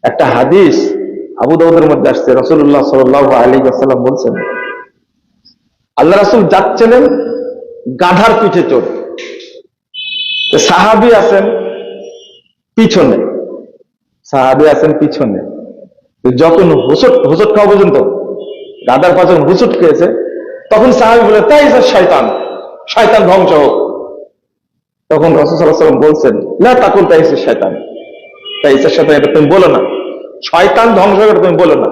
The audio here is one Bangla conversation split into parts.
একটা হাদিস আবু দাউদের মধ্যে আসছে, রাসূলুল্লাহ সাল্লাল্লাহু আলাইহি ওয়াসাল্লাম বলছেন, আল্লাহ রাসূল যাচ্ছিলেন গাধার পিঠে চড়ে, সাহাবী আছেন পিছনে, যখন হুসট খাওয়া পর্যন্ত গাধার পাচন হুসুট খেয়েছে, তখন সাহাবী বলে, তাই শয়তান, শয়তান ধ্বংস হোক। তখন রাসূল সাল্লাল্লাহু আলাইহি ওয়াসাল্লাম বলছেন, লা তাকুল তাইসা শয়তান, তাইসা শয়তান, এটা তুমি বলো না, শয়তান ধ্বংস হবে এটা তুমি বলো না।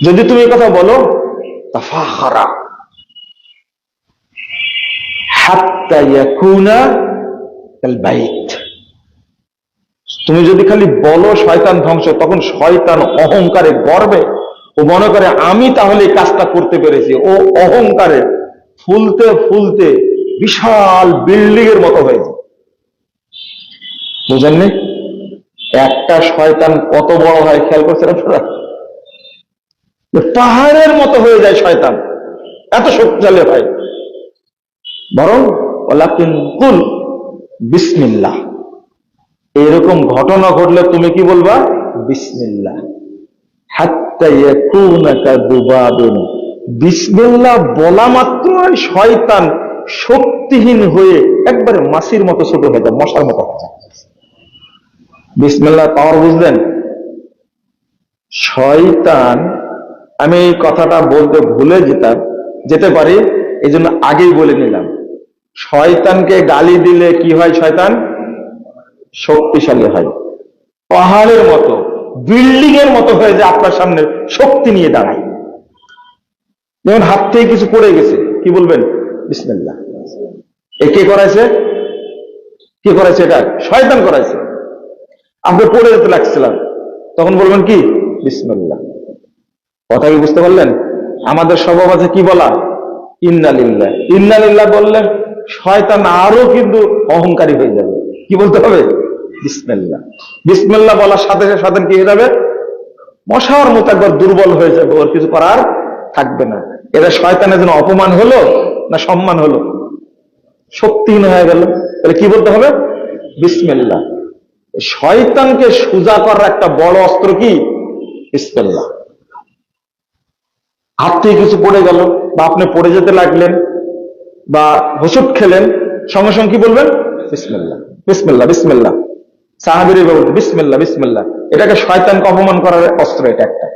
যদি তুমি এই কথা বলো, তাফাখারা হাত্তা ইয়াকুনা কাল বাইত, তুমি যদি খালি বলো শয়তান ধ্বংস, তখন শয়তান অহংকারে গর্বে ও মনে করে আমি তাহলে এই কাজটা করতে পেরেছি, ও অহংকারে ফুলতে ফুলতে বিশাল বিল্ডিং এর মতো হয়েছে। বুঝেননি? একটা শয়তান কত বড় হয় খেয়াল করছেন আপনারা? পাহাড়ের মতো হয়ে যায় শয়তান, এত শক্তিশালী হয়। বরং ওয়ালাকিন কুল বিসমিল্লাহ, এরকম ঘটনা ঘটলে তুমি কি বলবা? বিসমিল্লাহ। হাত্তা ইয়াকুনা কাযুবাবিন, বিসমিল্লাহ বলা মাত্র শয়তান শক্তিহীন হয়ে একবারে মাছির মতো ছোট হয়ে যায়, মশার মতো হয়ে যায়। বিসমিল্লাহ পাওয়ার বুঝলেন? শয়তান, আমি এই কথাটা বলতে ভুলে যেতে পারি, এই জন্য আগেই বলে নিলাম, শয়তানকে গালি দিলে কি হয়? শয়তান শক্তিশালী হয়, পাহাড়ের মতো বিল্ডিং এর মতো হয়ে যায়, আপনার সামনে শক্তি নিয়ে দাঁড়ায়। যেমন হাত থেকে কিছু পড়ে গেছে, কি বলবেন? বিসমিল্লাহ। এ কে করাইছে? কি করাইছে? এটা শয়তান করাইছে। আপনি পড়ে যেতে লাগছিলাম, তখন বলবেন কি? বিসমিল্লাহ। কথা কি বুঝতে পারলেন? আমাদের স্বভাব আছে কি বলা? ইন্না লিল্লাহ। ইন্না লিল্লাহ বললেন শয়তান আরো কিন্তু অহংকারী হয়ে যাবে। কি বলতে হবে? বিসমিল্লাহ। বিসমিল্লাহ বলার সাথে সাথে শয়তান কি হয়ে যাবে? মশার মতো একবার দুর্বল হয়ে যাবে, ওর কিছু করার থাকবে না। এটা শয়তানের জন্য অপমান হলো না সম্মান হলো? শক্তিহীন হয়ে গেল। তাহলে কি বলতে হবে? বিসমিল্লাহ। শয়তানকে সোজা করার একটা বড় অস্ত্র কি? বিসমিল্লাহ। হাত থেকে কিছু পড়ে গেল, বা আপনি পড়ে যেতে লাগলেন, বা হোঁচট খেলেন, সঙ্গে সঙ্গে কি বলবেন? বিসমিল্লাহ, বিসমিল্লাহ, বিসমিল্লাহ। সাহাবীরা বলতেন বিসমিল্লাহ, বিসমিল্লাহ। এটাকে শয়তানকে অপমান করার অস্ত্র, এটা একটা।